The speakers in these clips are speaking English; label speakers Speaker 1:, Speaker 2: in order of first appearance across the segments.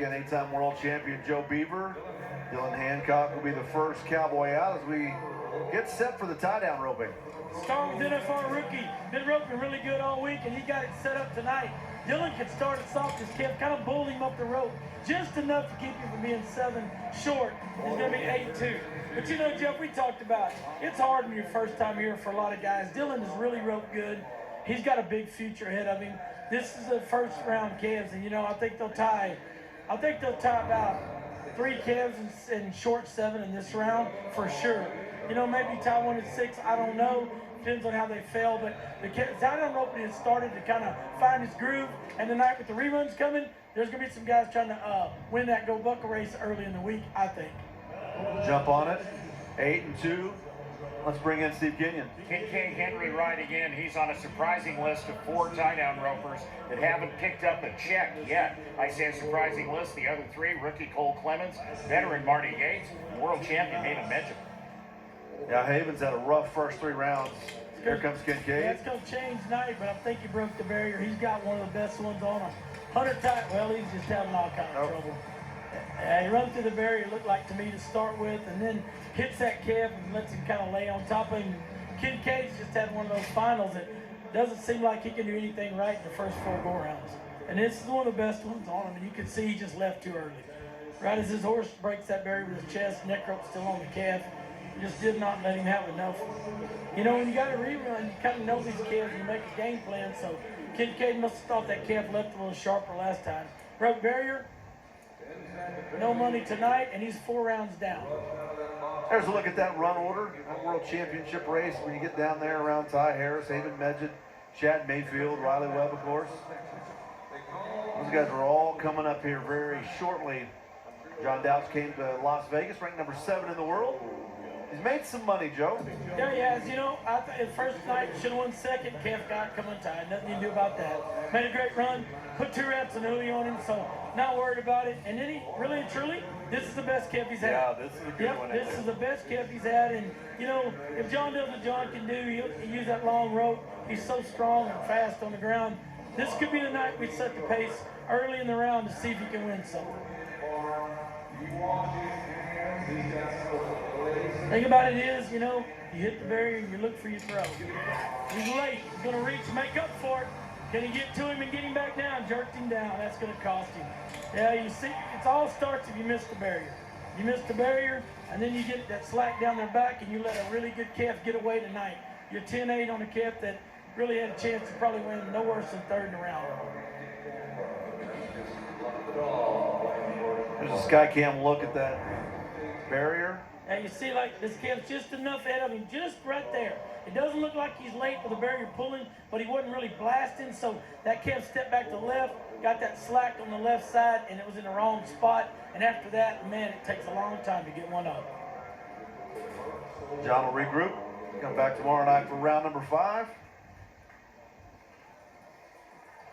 Speaker 1: Eight-time world champion Joe Beaver. Dylan Hancock will be the first cowboy out as we get set for the tie-down roping.
Speaker 2: Start with NFR rookie. Been roping really good all week, and he got it set up tonight. Dylan can start us off. Just kept kind of bullying him up the rope, just enough to keep him from being 7 short. He's going to be 8-2. But you know, Jeff, we talked about it. It's hard when you're first time here for a lot of guys. Dylan has really roped good. He's got a big future ahead of him. This is the first round calves, and you know, I think they'll tie about 3 calves and short 7 in this round for sure. You know, maybe tie 1 at 6. I don't know. Depends on how they fell. But the tie-down roping has started to kind of find its groove. And tonight with the reruns coming, there's going to be some guys trying to win that Go Buckle race early in the week, I think.
Speaker 1: Jump on it. 8-2. Let's bring in Steve Kenyon.
Speaker 3: Kincaid Henry riding in. He's on a surprising list of 4 tie-down ropers that haven't picked up a check yet. I say a surprising list. The other 3, rookie Cole Clemons, veteran Marty Yates, world champion Meged.
Speaker 1: Yeah, Haven's had a rough first 3 rounds. Here comes Kincaid.
Speaker 2: Yeah, it's going to change tonight, but I think he broke the barrier. He's got one of the best ones on him. 100 times. Well, he's just having all kind of trouble. He runs through the barrier, looked like to me to start with, and then hits that calf and lets him kind of lay on top of him. Kincaid's just had one of those finals that doesn't seem like he can do anything right in the first 4 go-rounds. And this is one of the best ones on him, and you can see he just left too early. Right as his horse breaks that barrier with his chest, neck rope's still on the calf. Just did not let him have enough. You know, when you got a rerun, you kind of know these calves, you make a game plan. So Kincaid must have thought that calf left a little sharper last time. Broke barrier, no money tonight, and he's 4 rounds down.
Speaker 1: There's a look at that run order, that world championship race. When you get down there around Ty Harris, Haven Meged, Shad, Mayfield, Riley Webb, of course. Those guys are all coming up here very shortly. John Douch came to Las Vegas, ranked number 7 in the world. He's made some money, Joe.
Speaker 2: Yeah, he has. You know, I the first night should have won second. Calf got come untied. Nothing you can do about that. Made a great run. Put 2 reps and Uli on him, so not worried about it. And then he really and truly, this is the best calf he's had.
Speaker 1: Yeah, this is a good one.
Speaker 2: This is the best calf he's had. And you know, if John does what John can do, he'll use that long rope. He's so strong and fast on the ground. This could be the night we set the pace early in the round to see if he can win something. Thing about it is, you know, you hit the barrier and you look for your throw. He's late. He's going to reach, make up for it. Can he get to him and get him back down? Jerked him down. That's going to cost him. Yeah, you see, it all starts if you miss the barrier. You miss the barrier, and then you get that slack down their back, and you let a really good calf get away tonight. You're 10-8 on a calf that really had a chance to probably win no worse than 3rd in the round.
Speaker 1: There's a sky cam look at that barrier.
Speaker 2: And you see, like, this calf's just enough ahead of him, just right there. It doesn't look like he's late with the barrier pulling, but he wasn't really blasting, so that calf stepped back to the left, got that slack on the left side, and it was in the wrong spot. And after that, man, it takes a long time to get one up.
Speaker 1: John will regroup. Come back tomorrow night for round number 5.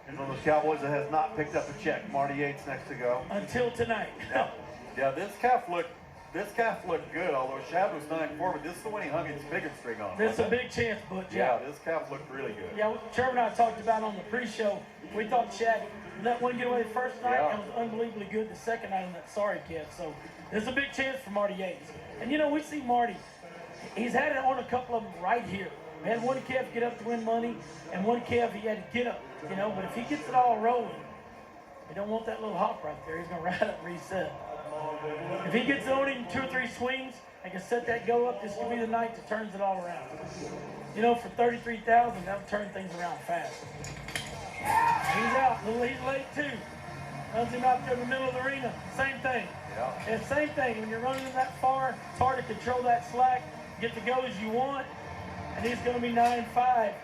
Speaker 1: Here's one of those cowboys that has not picked up a check. Marty Yates next to go.
Speaker 2: Until tonight.
Speaker 1: Yeah, this calf looked good, although Shad was 9-4, but this is the one he hung his biggest string on.
Speaker 2: This is a big chance, Butch.
Speaker 1: Yeah, this calf looked really good.
Speaker 2: Yeah, Trevor and I talked about on the pre-show. We thought Shad let one get away the first night and was unbelievably good the second night on that sorry calf. So there's a big chance for Marty Yates. And you know, we see Marty. He's had it on a couple of them right here. We had one calf get up to win money, and one calf he had to get up, you know. But if he gets it all rolling, he don't want that little hop right there. He's going to ride up and reset. If he gets on him 2 or 3 swings and can set that go up, this could be the night that turns it all around. You know, for 33,000, that'll turn things around fast. He's out. He's late too. Runs him out there in the middle of the arena. Same thing.
Speaker 1: Yeah.
Speaker 2: And same thing. When you're running that far, it's hard to control that slack, get to go as you want. And he's going to be 9-5.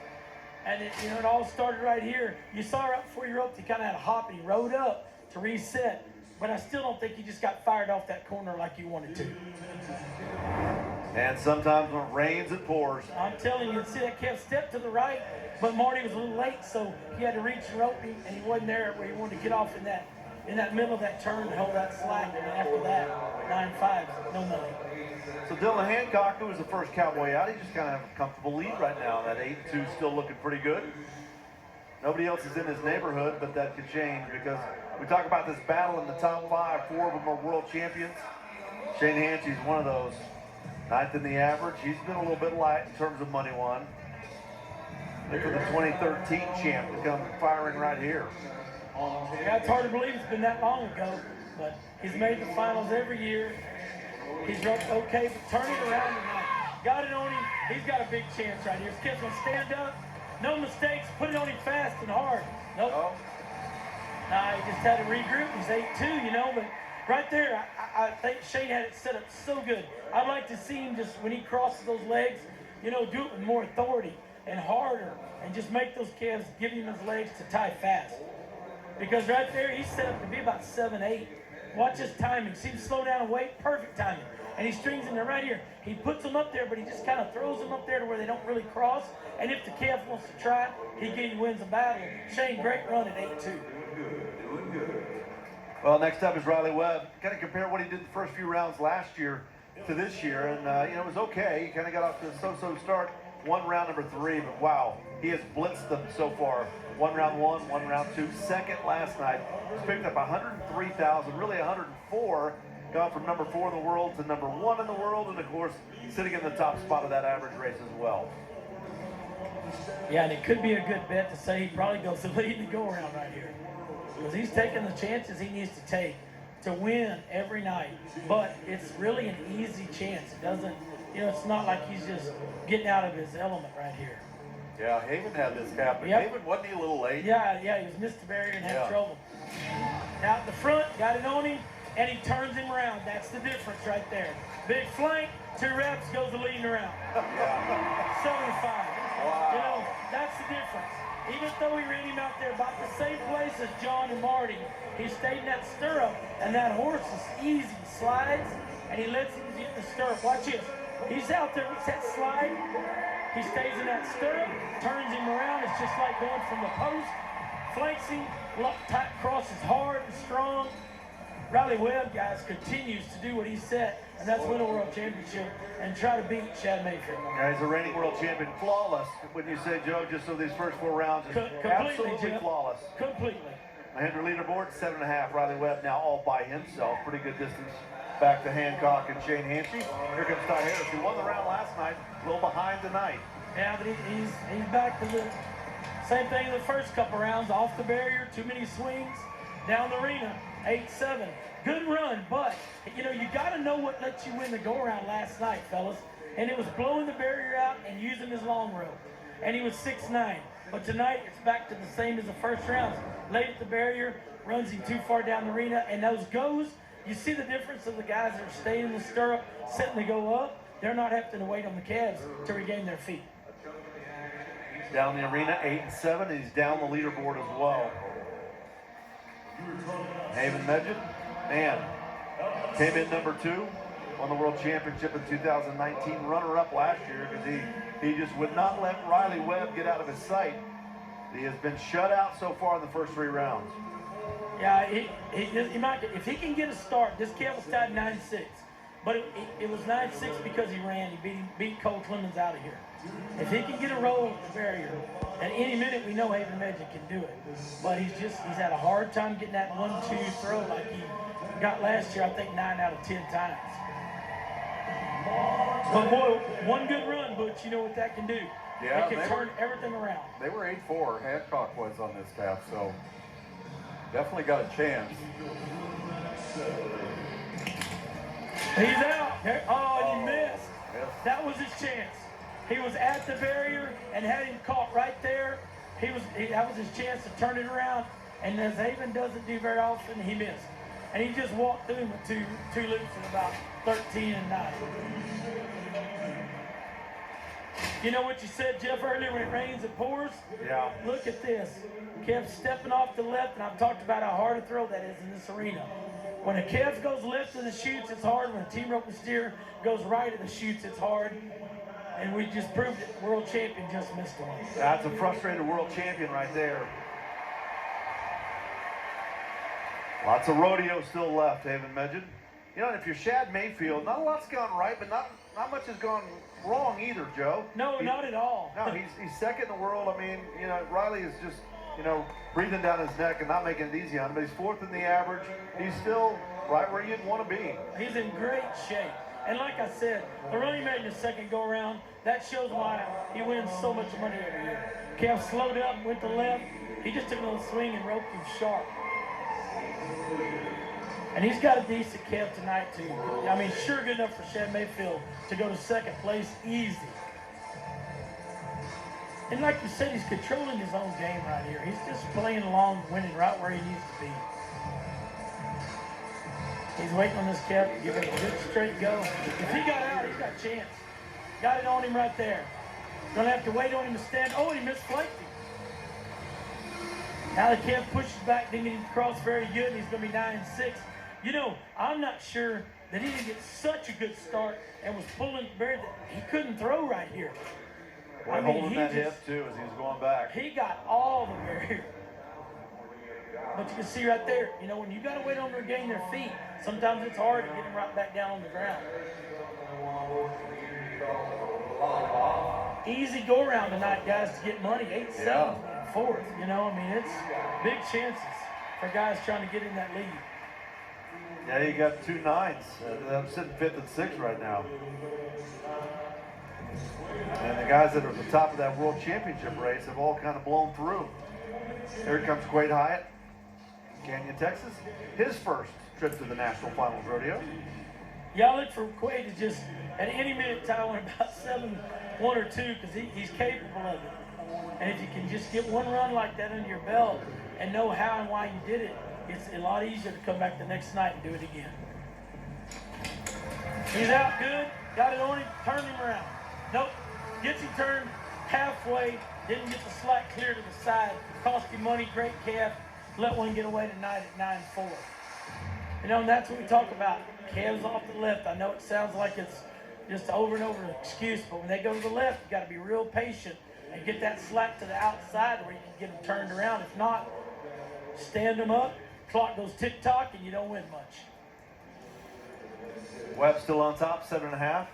Speaker 2: And it all started right here. You saw right before he roped, he kind of had a hop and he rode up to reset. But I still don't think he just got fired off that corner like he wanted to.
Speaker 1: And sometimes when it rains, it pours.
Speaker 2: I'm telling you, see that calf step to the right, but Marty was a little late, so he had to reach and rope him, and he wasn't there where he wanted to get off in that middle of that turn to hold that slack. And then after that, 9-5, no money.
Speaker 1: So Dylan Hancock, who was the first cowboy out, he just kind of has a comfortable lead right now. That 8-2 still looking pretty good. Nobody else is in his neighborhood, but that could change because We talk about this battle in the top 5. 4 of them are world champions. Shane Hanchey's one of those. 9th in the average. He's been a little bit light in terms of money won. Look for the 2013 champ to come firing right here.
Speaker 2: Yeah, it's hard to believe it's been that long ago, but he's made the finals every year. He's okay, but turn it around tonight. Got it on him. He's got a big chance right here. This kid's gonna stand up. No mistakes. Put it on him fast and hard. Nope.
Speaker 1: Oh.
Speaker 2: Nah, he just had to regroup. He's 8-2, you know, but right there, I think Shane had it set up so good. I'd like to see him just, when he crosses those legs, you know, do it with more authority and harder and just make those calves give him his legs to tie fast. Because right there, he's set up to be about 7-8. Watch his timing. See him slow down and wait. Perfect timing. And he strings them there right here. He puts them up there, but he just kind of throws them up there to where they don't really cross. And if the calf wants to try it, he wins the battle. Shane, great run at 8-2.
Speaker 1: Doing good. Well, next up is Riley Webb. Kind of compare what he did the first few rounds last year to this year. And, you know, it was okay. He kind of got off to a so-so start. Won round number 3, but wow, he has blitzed them so far. Won round 1, won round 2, second last night. He's picked up 103,000, really 104. Gone from number 4 in the world to number 1 in the world, and of course, sitting in the top spot of that average race as well.
Speaker 2: Yeah, and it could be a good bet to say he probably goes to lead the go-around right here. Because he's taking the chances he needs to take to win every night. But it's really an easy chance. It doesn't, you know, it's not like he's just getting out of his element right here.
Speaker 1: Yeah, Haven had this happen.
Speaker 2: Yep.
Speaker 1: Haven, wasn't he a little late?
Speaker 2: Yeah, he was missed the barrier and had trouble. Out the front, got it on him, and he turns him around. That's the difference right there. Big flank, 2 reps, goes the leading around. 7-5.
Speaker 1: Wow.
Speaker 2: You know, that's the difference. Even though he ran him out there about the same place as John and Marty, he stayed in that stirrup, and that horse is easy. Slides, and he lets him get in the stirrup. Watch this. He's out there with that slide. He stays in that stirrup, turns him around. It's just like going from the post. Flanks him, tight, crosses hard and strong. Riley Webb, guys, continues to do what he set, and that's win a world championship and try to beat Shad Mayfield.
Speaker 1: Yeah, he's a reigning world champion. Flawless, wouldn't you say, Joe? Just so these first 4 rounds, absolutely
Speaker 2: Jeff.
Speaker 1: flawless.
Speaker 2: Completely.
Speaker 1: Mahindra leaderboard, 7.5. Riley Webb now all by himself. Pretty good distance back to Hancock and Shane Hanchey. Here comes Ty Harris, who won the round last night, a little behind tonight.
Speaker 2: Yeah, but he's back to the same thing in the first couple rounds. Off the barrier, too many swings. Down the arena, 8-7. Good run, but, you know, you got to know what lets you win the go-around last night, fellas. And it was blowing the barrier out and using his long rope. And he was 6'9". But tonight, it's back to the same as the first rounds. Late at the barrier, runs him too far down the arena, and those goes, you see the difference of the guys that are staying in the stirrup, setting to go up. They're not having to wait on the calves to regain their feet.
Speaker 1: Down the arena, 8-7, and he's down the leaderboard as well. Haven Meged, man, came in number 2, won the world championship in 2019, runner-up last year because he just would not let Riley Webb get out of his sight. He has been shut out so far in the first 3 rounds.
Speaker 2: Yeah, he might, if he can get a start, this calf was tied 9-6. But it was 9-6 because he ran. He beat Cole Clemons out of here. If he can get a roll at the barrier, at any minute we know Haven Meged can do it. But he's had a hard time getting that 1-2 throw like he got last year, I think 9 out of 10 times. But boy, one good run, Butch, you know what that can do.
Speaker 4: Yeah,
Speaker 2: it can turn everything around.
Speaker 4: They were 8-4, Hancock was on this calf, so definitely got a chance.
Speaker 2: He's out. Oh, he missed.
Speaker 4: Yes.
Speaker 2: That was his chance. He was at the barrier and had him caught right there. That was his chance to turn it around. And as Haven doesn't do very often, he missed. And he just walked through him with two loops at about 13 and 9. You know what you said, Jeff, earlier, when it rains, it pours?
Speaker 1: Yeah.
Speaker 2: Look at this. Kept stepping off the left, and I've talked about how hard a throw that is in this arena. When a calf goes left of the chutes, it's hard. When a team rope and steer goes right of the chutes, it's hard. And we just proved it. World champion just missed one.
Speaker 1: That's a frustrated world champion right there. Lots of rodeo still left, Haven Meged. You know, if you're Shad Mayfield, not a lot's gone right, but not much has gone wrong either, Joe.
Speaker 2: No, not at all.
Speaker 1: No, he's second in the world. I mean, you know, Riley is just you know, breathing down his neck and not making it easy on him. But he's 4th in the average. He's still right where you'd want to be.
Speaker 2: He's in great shape. And like I said, the run he made in the second go-around, that shows why he wins so much money every year. Kev slowed up, went to left. He just took a little swing and roped him sharp. And he's got a decent Kev tonight, too. I mean, sure good enough for Shad Mayfield to go to second place easy. And like you said, he's controlling his own game right here. He's just playing along, winning right where he needs to be. He's waiting on this Kev to give it a good straight go. If he got out, he's got a chance. Got it on him right there. Gonna have to wait on him to stand. Oh, and he misflaked him. Now the Kev pushes back, didn't get him across very good, and he's gonna be 9-6. You know, I'm not sure that he didn't get such a good start and was pulling very, he couldn't throw right here.
Speaker 1: Boy, holding that hip too as he was going back.
Speaker 2: He got all the barrier. But you can see right there, you know, when you got to wait on them to regain their feet, sometimes it's hard to get them right back down on the ground. Easy go around tonight, guys, to get money. 8-7, 4th. You know, I mean, it's big chances for guys trying to get in that lead.
Speaker 1: Yeah, you got 2 9s. I'm sitting 5th and 6th right now. And the guys that are at the top of that world championship race have all kind of blown through. Here comes Quade Hiatt, Canyon, Texas. His first trip to the National Finals Rodeo.
Speaker 2: Yeah, I look for Quade to just, at any minute, tie one about 7-1 or 2, because he's capable of it. And if you can just get one run like that under your belt and know how and why you did it, it's a lot easier to come back the next night and do it again. He's out good, got it on him, turned him around. Nope, gets him turned halfway, didn't get the slack clear to the side, cost him money, great calf, let one get away tonight at 9-4. You know, and that's what we talk about. Calves off the left. I know it sounds like it's just over and over an excuse, but when they go to the left, you got to be real patient and get that slack to the outside where you can get them turned around. If not, stand them up, clock goes tick-tock, and you don't win much.
Speaker 1: Webb still on top, 7.5.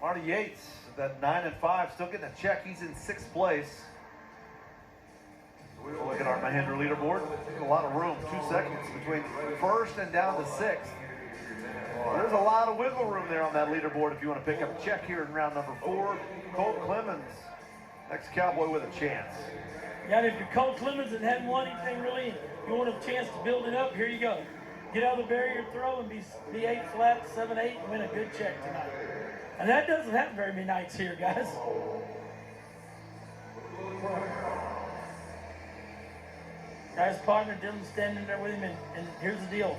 Speaker 1: Marty Yates, that 9-5, still getting a check. He's in 6th place. We'll look at our Mahindra leaderboard. A lot of room, 2 seconds between 1st and down to 6th. There's a lot of wiggle room there on that leaderboard if you want to pick up a check here in round number 4. Clemons, next cowboy with a chance.
Speaker 2: Yeah, and if you're Clemons and hadn't won anything really, you want a chance to build it up, here you go. Get out of the barrier throw and be 8 flat, 7-8, and win a good check tonight. And that doesn't happen very many nights here, guys. Guy's partner, Dylan, standing there with him, and here's the deal.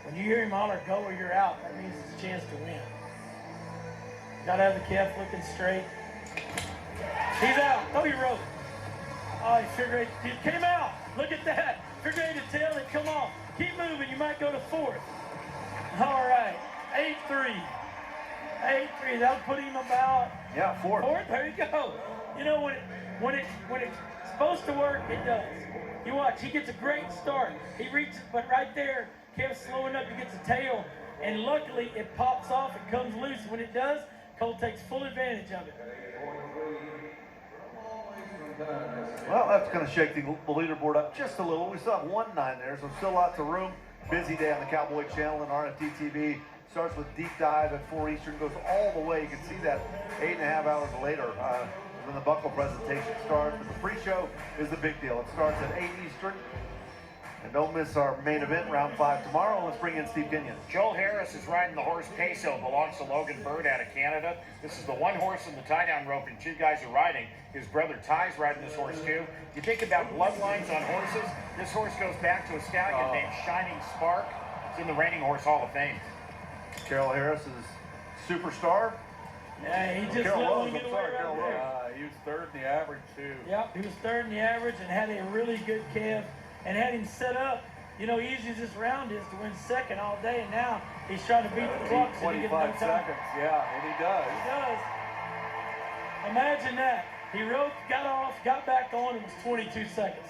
Speaker 2: When you hear him holler, go or you're out, that means it's a chance to win. Got to have the calf looking straight. He's out. Oh, he rode. Oh, he figure eight. He came out. Look at that. Figure eight to tail and come off. Keep moving. You might go to 4th. All right. 8-3. 8-3. That'll put him about
Speaker 1: 4th.
Speaker 2: 4th. There you go. You know, when it's supposed to work, it does. You watch. He gets a great start. He reaches, but right there, Kev's slowing up. He gets a tail, and luckily it pops off. It comes loose. When it does, Cole takes full advantage of it.
Speaker 1: Well, that's going to shake the leaderboard up just a little. We still have 1 9 there, so still lots of room. Busy day on the Cowboy Channel and RFD TV. Starts with deep dive at 4 Eastern, goes all the way. You can see that 8.5 hours later when the buckle presentation starts. But the pre-show is the big deal. It starts at 8 Eastern. And don't miss our main event, round 5 tomorrow. Let's bring in Steve Kenyon.
Speaker 3: Joel Harris is riding the horse Peso, belongs to Logan Bird out of Canada. This is the one horse in the tie-down roping 2 guys are riding. His brother Ty's riding this horse too. You think about bloodlines on horses, this horse goes back to a stallion named Shining Spark. It's in the Reigning Horse Hall of Fame.
Speaker 1: Carol Harris is superstar.
Speaker 2: Yeah, he just let one get away right there.
Speaker 4: He was 3rd in the average too.
Speaker 2: Yep, he was 3rd in the average and had a really good calf and had him set up. You know, easy as this round is to win 2nd all day, and now he's trying to beat the clock so he gets no
Speaker 4: 25
Speaker 2: time.
Speaker 4: seconds, yeah, and he does.
Speaker 2: He does. Imagine that. He rode, got off, got back on, and was 22 seconds.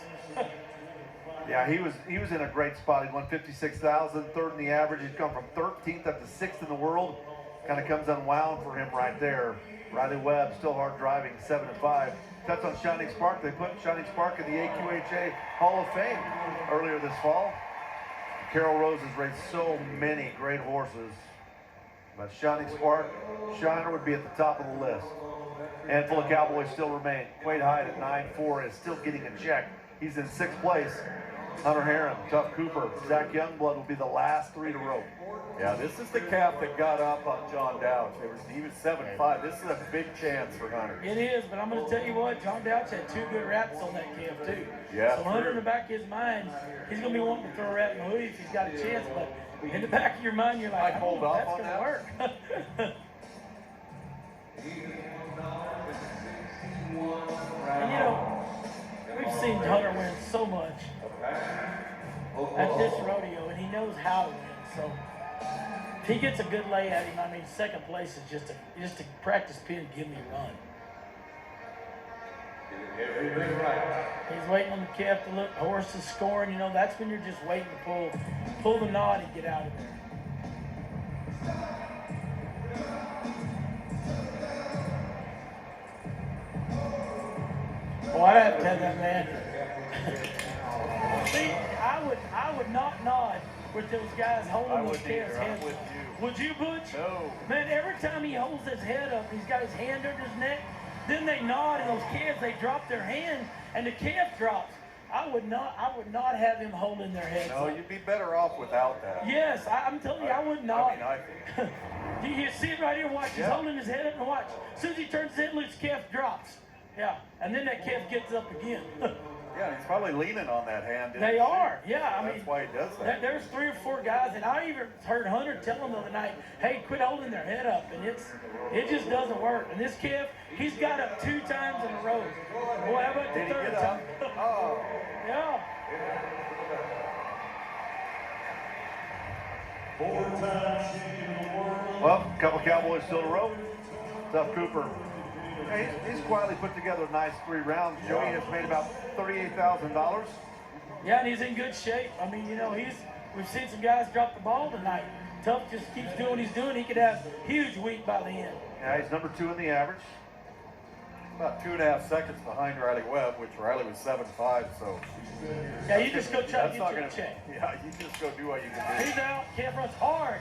Speaker 1: Yeah, he was in a great spot. He won 56,000, 3rd in the average. He's come from 13th up to 6th in the world. Kind of comes unwound for him right there. Riley Webb still hard driving, 7-5. Touch on Shining Spark. They put Shining Spark in the AQHA Hall of Fame earlier this fall. Carol Rose has raced so many great horses, but Shining Spark, Shiner would be at the top of the list. Handful of Cowboys still remain. Quade Hiatt at 9-4 is still getting a check. He's in 6th place. Hunter Herrin, Tough Cooper, Zack Youngblood will be the last 3 to rope.
Speaker 4: Yeah, this is the calf that got up on John Douch. He was 7-5. This is a big chance for Hunter.
Speaker 2: It is, but I'm going to tell you what, John Douch had 2 good wraps on that calf too.
Speaker 4: Yeah,
Speaker 2: so Hunter in the back of his mind, he's going to be wanting to throw a wrap in the hoodie if he's got a chance, but in the back of your mind, you're like,
Speaker 4: Might hold off
Speaker 2: that's
Speaker 4: on
Speaker 2: going to
Speaker 4: that.
Speaker 2: work. And you know, we've seen Hunter win so much at this rodeo, and he knows how to win. So if he gets a good lay at him, I mean, 2nd place is just a practice pin. Give me a run. He's waiting on the calf to look. Horse is scoring. You know, that's when you're just waiting to pull the knot and get out of there. Well, I'd have to have that man. See, I would not nod with those guys holding those calves' heads. Would you, Butch?
Speaker 4: No.
Speaker 2: Man, every time he holds his head up, he's got his hand under his neck, then they nod, and those calves, they drop their hand, and the calf drops. I would not have him holding their heads
Speaker 4: No,
Speaker 2: up.
Speaker 4: you'd be better off without that.
Speaker 2: Yes, I'm telling you, I would not.
Speaker 4: I mean,
Speaker 2: You see it right here, watch. He's
Speaker 4: Yeah.
Speaker 2: holding his head up and watch. As soon as he turns his head loose, calf drops. Yeah, and then that calf gets up again.
Speaker 4: yeah, he's probably leaning on that hand.
Speaker 2: They are, yeah. I mean,
Speaker 4: That's why he does that.
Speaker 2: there's 3 or 4 guys, and I even heard Hunter tell them the other night, "Hey, quit holding their head up," and it just doesn't work. And this calf, he's got up 2 times in a row. Boy, how about the
Speaker 4: Did he
Speaker 2: 3rd
Speaker 4: get
Speaker 2: time?
Speaker 4: up? Oh.
Speaker 2: Yeah.
Speaker 1: Well, a couple Cowboys still to rope. Tough Cooper. Hey, he's quietly put together a nice 3 rounds. Joey has made about $38,000.
Speaker 2: Yeah, and he's in good shape. I mean, you know, we've seen some guys drop the ball tonight. Tough just keeps doing what he's doing. He could have a huge week by the end.
Speaker 1: Yeah, he's number 2 in the average.
Speaker 4: About 2.5 seconds behind Riley Webb, which Riley was 7-5, so.
Speaker 2: Yeah, you just go try to
Speaker 4: That's
Speaker 2: get
Speaker 4: not
Speaker 2: your
Speaker 4: gonna,
Speaker 2: check.
Speaker 4: Yeah, you just go do what you can do.
Speaker 2: He's out. Calf runs hard.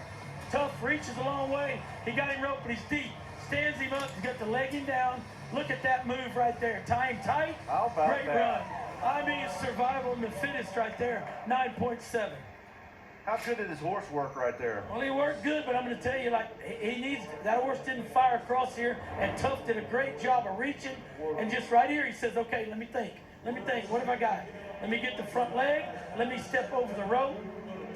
Speaker 2: Tough reaches a long way. He got him roped, but he's deep. Stands him up. He's got the legging down. Look at that move right there. Tie him tight.
Speaker 4: How about
Speaker 2: Great
Speaker 4: that?
Speaker 2: run. I mean, survival and the fittest right there. 9.7.
Speaker 1: How good did his horse work right there?
Speaker 2: Well, he worked good, but I'm going to tell you, like, he needs, that horse didn't fire across here, and Tough did a great job of reaching, and just right here, he says, okay, let me think, what have I got? Let me get the front leg, let me step over the rope.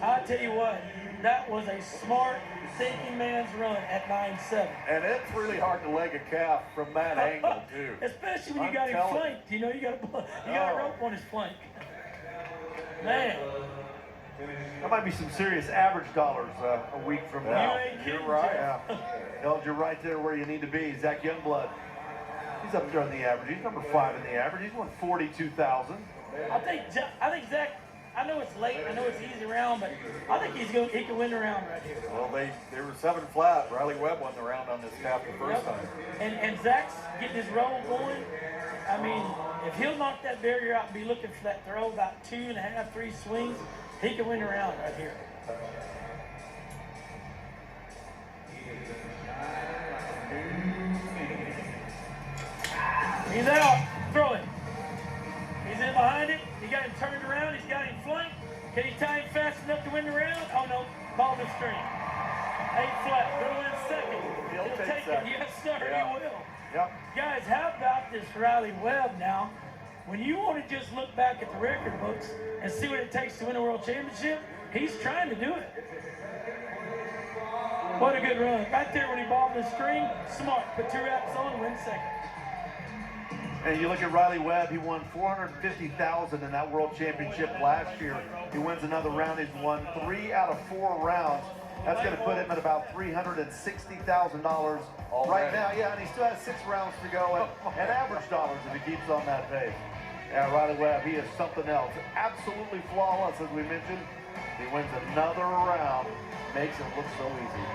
Speaker 2: I'll tell you what, that was a smart, thinking man's run at 9.7.
Speaker 4: And it's really hard to leg a calf from that angle, too.
Speaker 2: Especially when you
Speaker 4: I'm
Speaker 2: got him
Speaker 4: telling you.
Speaker 2: flanked. You know, you got a rope on his flank. Man.
Speaker 1: That might be some serious average dollars a week from now.
Speaker 2: You ain't kidding,
Speaker 4: You're right.
Speaker 2: Jeff.
Speaker 1: Yeah. Held you right there where you need to be. Zack Youngbloed. He's up there on the average. He's number 5 in the average. He's won $42,000.
Speaker 2: I think Zack, I know it's late, I know it's easy round, but I think he can win the round right here.
Speaker 4: Well, they were 7 flat. Riley Webb won the round on this calf the first time.
Speaker 2: And Zack's getting his roll going. I mean, if he'll knock that barrier out and be looking for that throw, about 2.5, 3 swings, he can win the round right here. He's out. Throw it. He's in behind it. He got him turned around. He's got him flanked. Can he tie him fast enough to win the round? Oh, no. Ball to string. 8 flat. Throw in second.
Speaker 4: He'll take
Speaker 2: it.
Speaker 4: second.
Speaker 2: Yes, sir.
Speaker 4: Yeah.
Speaker 2: He will.
Speaker 4: Yep.
Speaker 2: Guys, how about this Riley Webb now? When you want to just look back at the record books and see what it takes to win a world championship, he's trying to do it. What a good run. Right there when he balled the string, smart. Put 2 wraps on and win second.
Speaker 1: And you look at Riley Webb, he won $450,000 in that world championship last year. He wins another round. He's won 3 out of 4 rounds. That's going to put him at about $360,000 right now. Yeah, and he still has 6 rounds to go and average dollars if he keeps on that pace. Yeah, Riley Webb, he is something else. Absolutely flawless, as we mentioned. He wins another round, makes it look so easy.